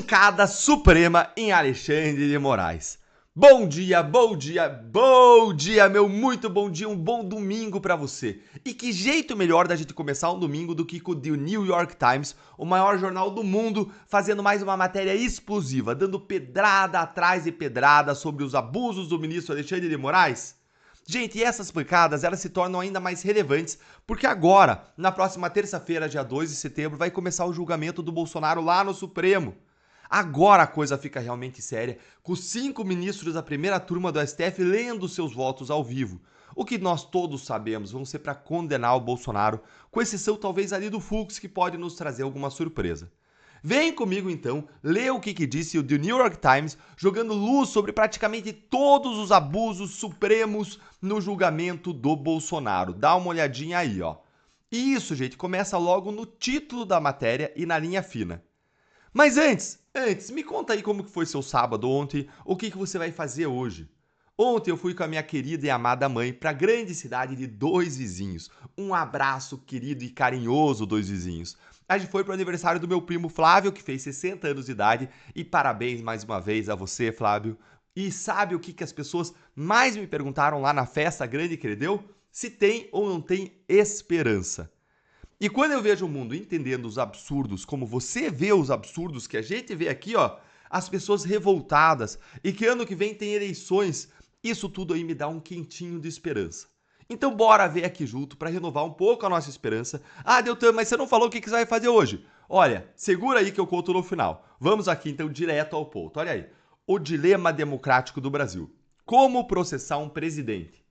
Pancada suprema em Alexandre de Moraes. Bom dia, bom dia, bom dia, meu muito bom dia, um bom domingo pra você. E que jeito melhor da gente começar um domingo do que com o The New York Times, o maior jornal do mundo, fazendo mais uma matéria explosiva, dando pedrada atrás de pedrada sobre os abusos do ministro Alexandre de Moraes? Gente, e essas pancadas, elas se tornam ainda mais relevantes, porque agora, na próxima terça-feira, dia 2 de setembro, vai começar o julgamento do Bolsonaro lá no Supremo. Agora a coisa fica realmente séria, com os 5 ministros da primeira turma do STF lendo seus votos ao vivo. O que nós todos sabemos vão ser para condenar o Bolsonaro, com exceção talvez ali do Fux, que pode nos trazer alguma surpresa. Vem comigo então, ler o que disse o The New York Times, jogando luz sobre praticamente todos os abusos supremos no julgamento do Bolsonaro. Dá uma olhadinha aí, ó. E isso, gente, começa logo no título da matéria e na linha fina. Mas antes, me conta aí como que foi seu sábado ontem, o que você vai fazer hoje. Ontem eu fui com a minha querida e amada mãe para a grande cidade de Dois Vizinhos. Um abraço querido e carinhoso, Dois Vizinhos. A gente foi pro aniversário do meu primo Flávio, que fez 60 anos de idade, e parabéns mais uma vez a você, Flávio. E sabe o que as pessoas mais me perguntaram lá na festa grande que ele deu? Se tem ou não tem esperança. E quando eu vejo o mundo entendendo os absurdos como você vê os absurdos que a gente vê aqui, ó, as pessoas revoltadas e que ano que vem tem eleições, isso tudo aí me dá um quentinho de esperança. Então bora ver aqui junto para renovar um pouco a nossa esperança. Ah, Deltan, mas você não falou o que você vai fazer hoje. Olha, segura aí que eu conto no final. Vamos aqui então direto ao ponto. Olha aí, o dilema democrático do Brasil. Como processar um presidente?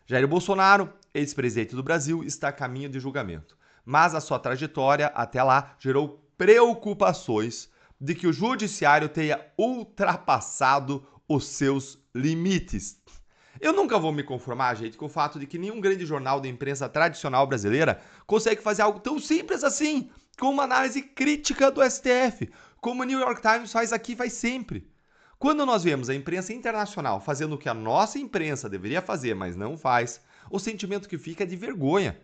Jair Bolsonaro, ex-presidente do Brasil, está a caminho de julgamento. Mas a sua trajetória até lá gerou preocupações de que o judiciário tenha ultrapassado os seus limites. Eu nunca vou me conformar, gente, com o fato de que nenhum grande jornal da imprensa tradicional brasileira consegue fazer algo tão simples assim, com uma análise crítica do STF, como o New York Times faz aqui e faz sempre. Quando nós vemos a imprensa internacional fazendo o que a nossa imprensa deveria fazer, mas não faz, o sentimento que fica é de vergonha.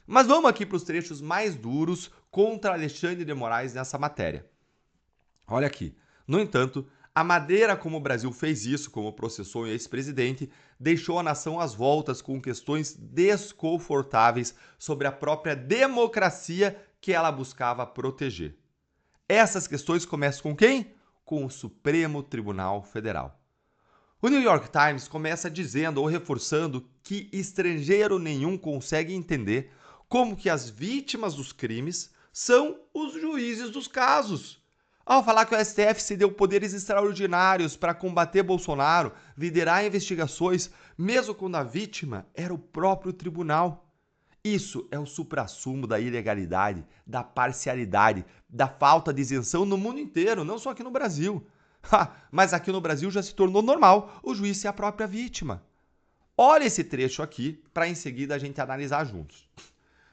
Mas vamos aqui para os trechos mais duros contra Alexandre de Moraes nessa matéria. Olha aqui. No entanto, a maneira como o Brasil fez isso, como processou o ex-presidente, deixou a nação às voltas com questões desconfortáveis sobre a própria democracia que ela buscava proteger. Essas questões começam com quem? Com o Supremo Tribunal Federal. O New York Times começa dizendo ou reforçando que estrangeiro nenhum consegue entender como que as vítimas dos crimes são os juízes dos casos. Ao falar que o STF se deu poderes extraordinários para combater Bolsonaro, liderar investigações, mesmo quando a vítima era o próprio tribunal. Isso é o suprassumo da ilegalidade, da parcialidade, da falta de isenção no mundo inteiro, não só aqui no Brasil. Mas aqui no Brasil já se tornou normal o juiz ser a própria vítima. Olha esse trecho aqui para em seguida a gente analisar juntos.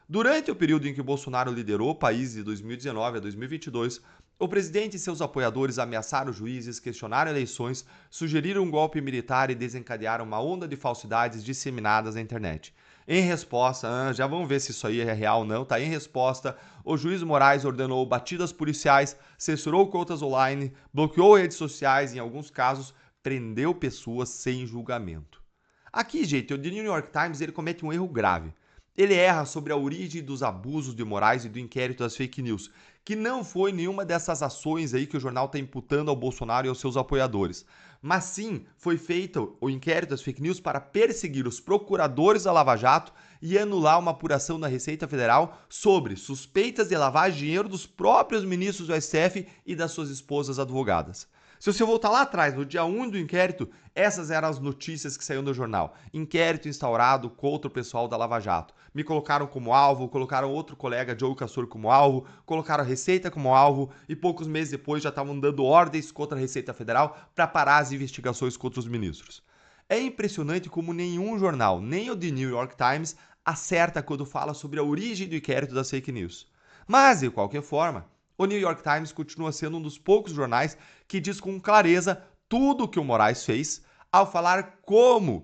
Durante o período em que Bolsonaro liderou o país de 2019 a 2022, o presidente e seus apoiadores ameaçaram juízes, questionaram eleições, sugeriram um golpe militar e desencadearam uma onda de falsidades disseminadas na internet. Em resposta, já vamos ver se isso aí é real ou não, tá? Em resposta, o juiz Moraes ordenou batidas policiais, censurou contas online, bloqueou redes sociais e, em alguns casos, prendeu pessoas sem julgamento. Aqui, gente, o The New York Times ele comete um erro grave. Ele erra sobre a origem dos abusos de Moraes e do inquérito das fake news, que não foi nenhuma dessas ações aí que o jornal está imputando ao Bolsonaro e aos seus apoiadores. Mas sim, foi feito o inquérito das fake news para perseguir os procuradores da Lava Jato e anular uma apuração da Receita Federal sobre suspeitas de lavagem de dinheiro dos próprios ministros do STF e das suas esposas advogadas. Se você voltar lá atrás, no dia 1 do inquérito, essas eram as notícias que saíram do jornal. Inquérito instaurado contra o pessoal da Lava Jato. Me colocaram como alvo, colocaram outro colega, Joe Cassor, como alvo, colocaram a Receita como alvo e poucos meses depois já estavam dando ordens contra a Receita Federal para parar as investigações contra os ministros. É impressionante como nenhum jornal, nem o The New York Times, acerta quando fala sobre a origem do inquérito das fake news. Mas, de qualquer forma, o New York Times continua sendo um dos poucos jornais que diz com clareza tudo o que o Moraes fez ao falar como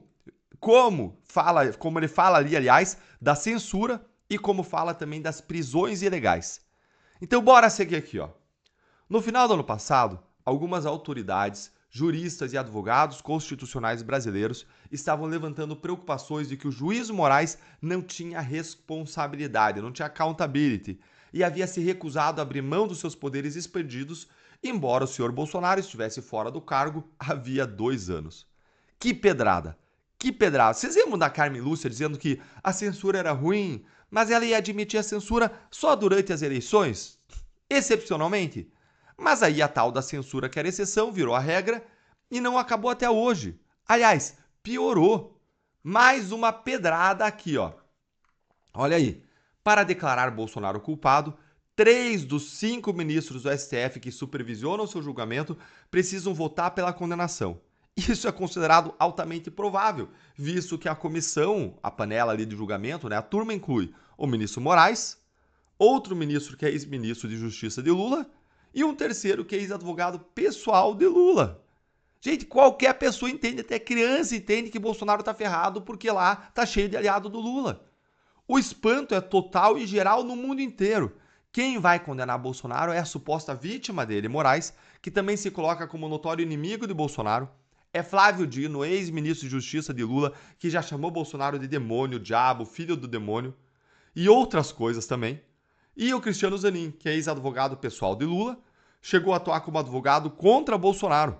ele fala ali, aliás, da censura e como fala também das prisões ilegais. Então bora seguir aqui, ó. No final do ano passado, algumas autoridades, juristas e advogados constitucionais brasileiros estavam levantando preocupações de que o juiz Moraes não tinha responsabilidade, não tinha accountability, e havia se recusado a abrir mão dos seus poderes expandidos, embora o senhor Bolsonaro estivesse fora do cargo havia 2 anos. Que pedrada! Que pedrada! Vocês lembram da Carmen Lúcia dizendo que a censura era ruim, mas ela ia admitir a censura só durante as eleições? Excepcionalmente? Mas aí a tal da censura que era exceção virou a regra e não acabou até hoje. Aliás, piorou. Mais uma pedrada aqui, ó. Olha aí. Para declarar Bolsonaro culpado, 3 dos 5 ministros do STF que supervisionam seu julgamento precisam votar pela condenação. Isso é considerado altamente provável, visto que a comissão, a panela ali de julgamento, né, a turma inclui o ministro Moraes, outro ministro que é ex-ministro de Justiça de Lula e um terceiro que é ex-advogado pessoal de Lula. Gente, qualquer pessoa entende, até criança entende que Bolsonaro tá ferrado porque lá tá cheio de aliado do Lula. O espanto é total e geral no mundo inteiro. Quem vai condenar Bolsonaro é a suposta vítima dele, Moraes, que também se coloca como notório inimigo de Bolsonaro. É Flávio Dino, ex-ministro de Justiça de Lula, que já chamou Bolsonaro de demônio, diabo, filho do demônio, e outras coisas também. E o Cristiano Zanin, que é ex-advogado pessoal de Lula, chegou a atuar como advogado contra Bolsonaro.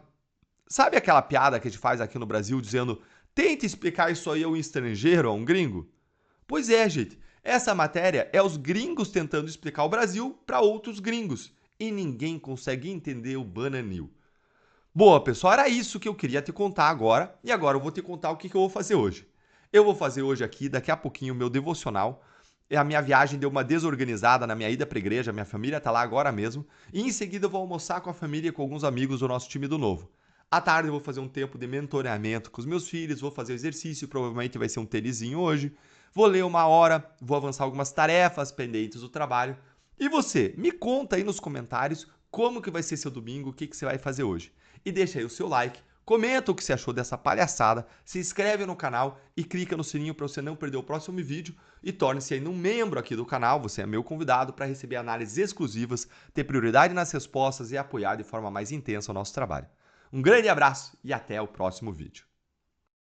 Sabe aquela piada que a gente faz aqui no Brasil dizendo tente explicar isso aí a um estrangeiro, a um gringo? Pois é, gente. Essa matéria é os gringos tentando explicar o Brasil para outros gringos. E ninguém consegue entender o bananil. Boa, pessoal, era isso que eu queria te contar agora. E agora eu vou te contar o que eu vou fazer hoje. Eu vou fazer hoje aqui, daqui a pouquinho, o meu devocional. A minha viagem deu uma desorganizada na minha ida para a igreja. Minha família tá lá agora mesmo. E em seguida eu vou almoçar com a família e com alguns amigos do nosso time do Novo. À tarde eu vou fazer um tempo de mentoreamento com os meus filhos. Vou fazer exercício, provavelmente vai ser um tênisinho hoje. Vou ler 1 hora, vou avançar algumas tarefas pendentes do trabalho. E você, me conta aí nos comentários como que vai ser seu domingo, o que você vai fazer hoje. E deixa aí o seu like, comenta o que você achou dessa palhaçada, se inscreve no canal e clica no sininho para você não perder o próximo vídeo e torne-se aí um membro aqui do canal, você é meu convidado para receber análises exclusivas, ter prioridade nas respostas e apoiar de forma mais intensa o nosso trabalho. Um grande abraço e até o próximo vídeo.